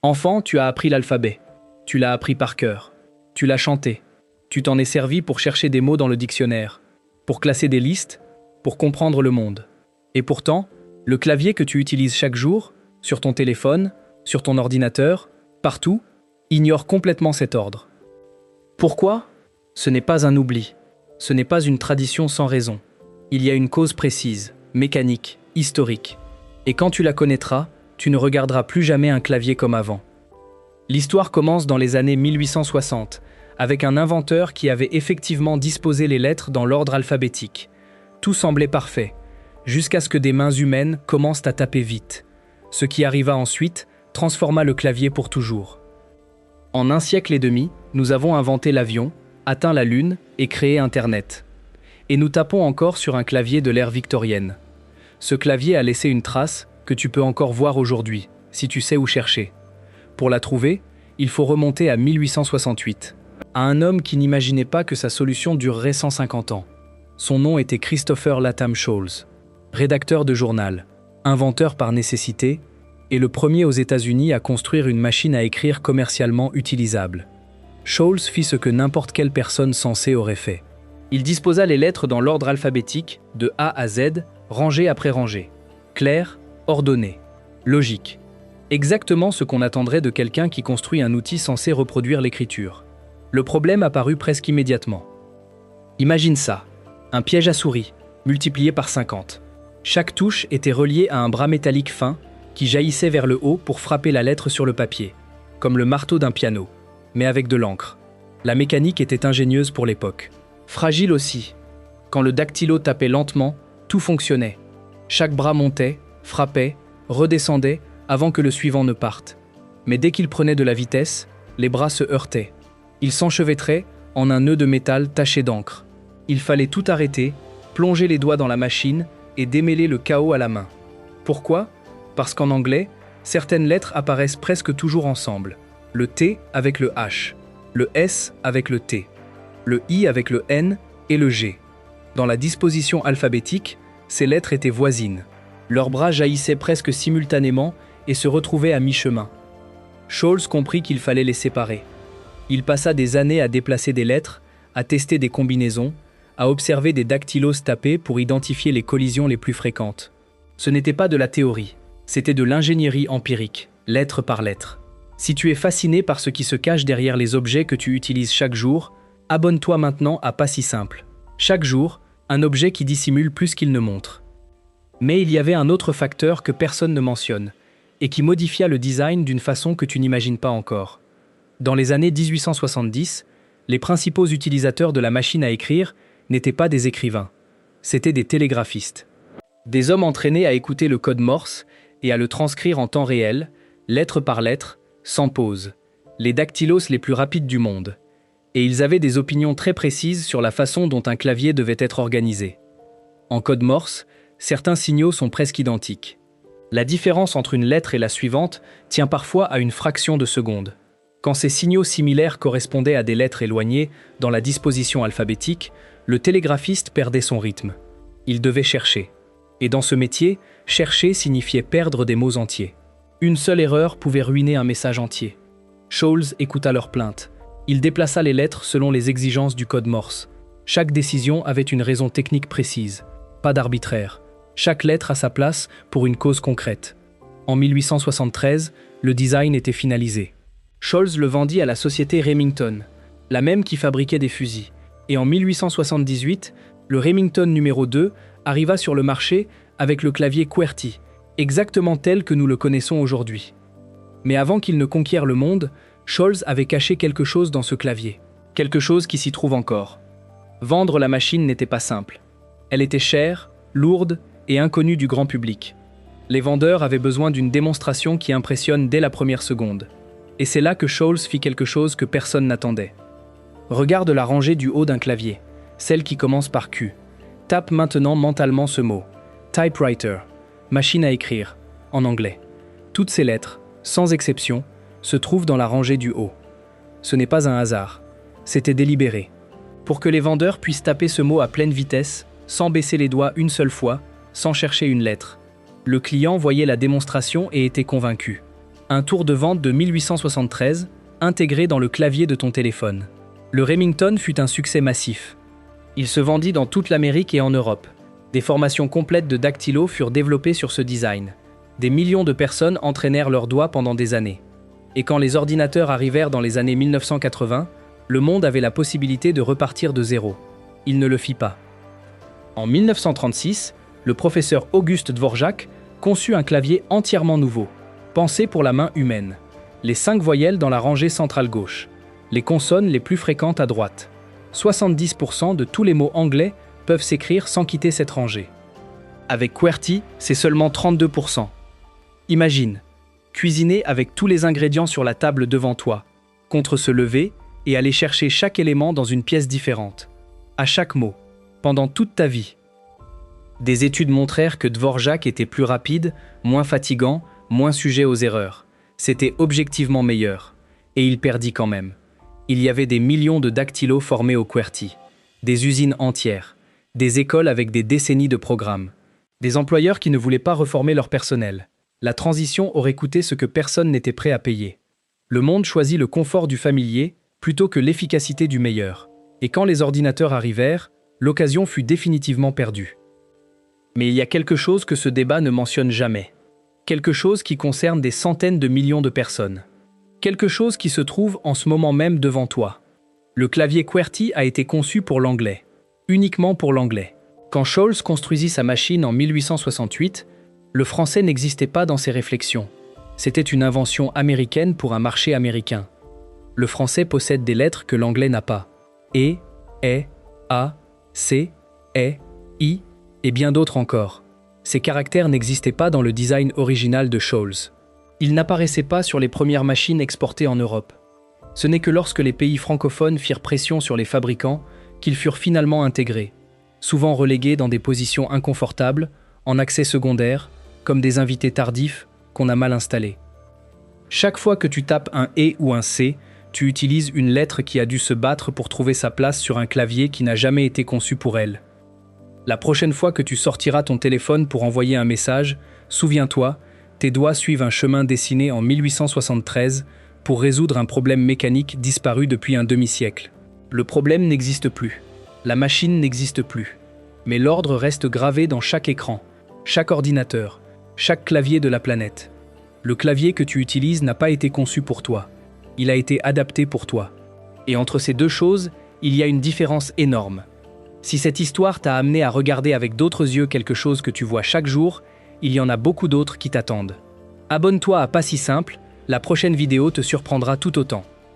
Enfant, tu as appris l'alphabet. Tu l'as appris par cœur. Tu l'as chanté. Tu t'en es servi pour chercher des mots dans le dictionnaire, pour classer des listes, pour comprendre le monde. Et pourtant, le clavier que tu utilises chaque jour, sur ton téléphone, sur ton ordinateur, partout, ignore complètement cet ordre. Pourquoi ? Ce n'est pas un oubli. Ce n'est pas une tradition sans raison. Il y a une cause précise, mécanique, historique. Et quand tu la connaîtras, tu ne regarderas plus jamais un clavier comme avant. L'histoire commence dans les années 1860, avec un inventeur qui avait effectivement disposé les lettres dans l'ordre alphabétique. Tout semblait parfait, jusqu'à ce que des mains humaines commencent à taper vite. Ce qui arriva ensuite transforma le clavier pour toujours. En 1 siècle et demi, nous avons inventé l'avion, atteint la Lune et créé Internet. Et nous tapons encore sur un clavier de l'ère victorienne. Ce clavier a laissé une trace que tu peux encore voir aujourd'hui, si tu sais où chercher. Pour la trouver, il faut remonter à 1868, à un homme qui n'imaginait pas que sa solution durerait 150 ans. Son nom était Christopher Latham Sholes, rédacteur de journal, inventeur par nécessité, et le premier aux États-Unis à construire une machine à écrire commercialement utilisable. Sholes fit ce que n'importe quelle personne sensée aurait fait. Il disposa les lettres dans l'ordre alphabétique, de A à Z, rangée après rangée. Clair, ordonné, logique. Exactement ce qu'on attendrait de quelqu'un qui construit un outil censé reproduire l'écriture. Le problème apparut presque immédiatement. Imagine ça, un piège à souris, multiplié par 50. Chaque touche était reliée à un bras métallique fin qui jaillissait vers le haut pour frapper la lettre sur le papier, comme le marteau d'un piano, mais avec de l'encre. La mécanique était ingénieuse pour l'époque. Fragile aussi. Quand le dactylo tapait lentement, tout fonctionnait. Chaque bras montait, frappait, redescendait avant que le suivant ne parte. Mais dès qu'il prenait de la vitesse, les bras se heurtaient. Ils s'enchevêtraient en un nœud de métal taché d'encre. Il fallait tout arrêter, plonger les doigts dans la machine et démêler le chaos à la main. Pourquoi ? Parce qu'en anglais, certaines lettres apparaissent presque toujours ensemble. Le T avec le H, le S avec le T, le I avec le N et le G. Dans la disposition alphabétique, ces lettres étaient voisines. Leurs bras jaillissaient presque simultanément et se retrouvaient à mi-chemin. Sholes comprit qu'il fallait les séparer. Il passa des années à déplacer des lettres, à tester des combinaisons, à observer des dactylos tapés pour identifier les collisions les plus fréquentes. Ce n'était pas de la théorie, c'était de l'ingénierie empirique, lettre par lettre. Si tu es fasciné par ce qui se cache derrière les objets que tu utilises chaque jour, abonne-toi maintenant à Pas si simple. Chaque jour, un objet qui dissimule plus qu'il ne montre. Mais il y avait un autre facteur que personne ne mentionne, et qui modifia le design d'une façon que tu n'imagines pas encore. Dans les années 1870, les principaux utilisateurs de la machine à écrire n'étaient pas des écrivains, c'étaient des télégraphistes. Des hommes entraînés à écouter le code Morse et à le transcrire en temps réel, lettre par lettre, sans pause. Les dactylos les plus rapides du monde. Et ils avaient des opinions très précises sur la façon dont un clavier devait être organisé. En code Morse, certains signaux sont presque identiques. La différence entre une lettre et la suivante tient parfois à une fraction de seconde. Quand ces signaux similaires correspondaient à des lettres éloignées dans la disposition alphabétique, le télégraphiste perdait son rythme. Il devait chercher. Et dans ce métier, chercher signifiait perdre des mots entiers. Une seule erreur pouvait ruiner un message entier. Sholes écouta leurs plaintes. Il déplaça les lettres selon les exigences du code Morse. Chaque décision avait une raison technique précise, pas d'arbitraire. Chaque lettre a sa place pour une cause concrète. En 1873, le design était finalisé. Sholes le vendit à la société Remington, la même qui fabriquait des fusils. Et en 1878, le Remington numéro 2 arriva sur le marché avec le clavier QWERTY, exactement tel que nous le connaissons aujourd'hui. Mais avant qu'il ne conquiert le monde, Sholes avait caché quelque chose dans ce clavier, quelque chose qui s'y trouve encore. Vendre la machine n'était pas simple. Elle était chère, lourde et inconnue du grand public. Les vendeurs avaient besoin d'une démonstration qui impressionne dès la première seconde. Et c'est là que Sholes fit quelque chose que personne n'attendait. Regarde la rangée du haut d'un clavier, celle qui commence par Q. Tape maintenant mentalement ce mot. Typewriter, machine à écrire, en anglais. Toutes ces lettres, sans exception, se trouvent dans la rangée du haut. Ce n'est pas un hasard, c'était délibéré. Pour que les vendeurs puissent taper ce mot à pleine vitesse, sans baisser les doigts une seule fois, sans chercher une lettre. Le client voyait la démonstration et était convaincu. Un tour de vente de 1873, intégré dans le clavier de ton téléphone. Le Remington fut un succès massif. Il se vendit dans toute l'Amérique et en Europe. Des formations complètes de dactylo furent développées sur ce design. Des millions de personnes entraînèrent leurs doigts pendant des années. Et quand les ordinateurs arrivèrent dans les années 1980, le monde avait la possibilité de repartir de zéro. Il ne le fit pas. En 1936, le professeur Auguste Dvorak conçut un clavier entièrement nouveau, pensé pour la main humaine. Les 5 voyelles dans la rangée centrale gauche. Les consonnes les plus fréquentes à droite. 70% de tous les mots anglais peuvent s'écrire sans quitter cette rangée. Avec QWERTY, c'est seulement 32%. Imagine, cuisiner avec tous les ingrédients sur la table devant toi, contre se lever et aller chercher chaque élément dans une pièce différente, à chaque mot, pendant toute ta vie. Des études montrèrent que Dvorak était plus rapide, moins fatigant, moins sujet aux erreurs. C'était objectivement meilleur. Et il perdit quand même. Il y avait des millions de dactylos formés au QWERTY, des usines entières, des écoles avec des décennies de programmes, des employeurs qui ne voulaient pas reformer leur personnel. La transition aurait coûté ce que personne n'était prêt à payer. Le monde choisit le confort du familier plutôt que l'efficacité du meilleur. Et quand les ordinateurs arrivèrent, l'occasion fut définitivement perdue. Mais il y a quelque chose que ce débat ne mentionne jamais. Quelque chose qui concerne des centaines de millions de personnes. Quelque chose qui se trouve en ce moment même devant toi. Le clavier QWERTY a été conçu pour l'anglais. Uniquement pour l'anglais. Quand Scholz construisit sa machine en 1868, le français n'existait pas dans ses réflexions. C'était une invention américaine pour un marché américain. Le français possède des lettres que l'anglais n'a pas. E, A, C, I et bien d'autres encore. Ces caractères n'existaient pas dans le design original de Scholz. Ils n'apparaissaient pas sur les premières machines exportées en Europe. Ce n'est que lorsque les pays francophones firent pression sur les fabricants qu'ils furent finalement intégrés, souvent relégués dans des positions inconfortables, en accès secondaire, comme des invités tardifs qu'on a mal installés. Chaque fois que tu tapes un E ou un C, tu utilises une lettre qui a dû se battre pour trouver sa place sur un clavier qui n'a jamais été conçu pour elle. La prochaine fois que tu sortiras ton téléphone pour envoyer un message, souviens-toi, tes doigts suivent un chemin dessiné en 1873 pour résoudre un problème mécanique disparu depuis un demi-siècle. Le problème n'existe plus. La machine n'existe plus. Mais l'ordre reste gravé dans chaque écran, chaque ordinateur, chaque clavier de la planète. Le clavier que tu utilises n'a pas été conçu pour toi. Il a été adapté pour toi. Et entre ces deux choses, il y a une différence énorme. Si cette histoire t'a amené à regarder avec d'autres yeux quelque chose que tu vois chaque jour, il y en a beaucoup d'autres qui t'attendent. Abonne-toi à Pas si simple, la prochaine vidéo te surprendra tout autant.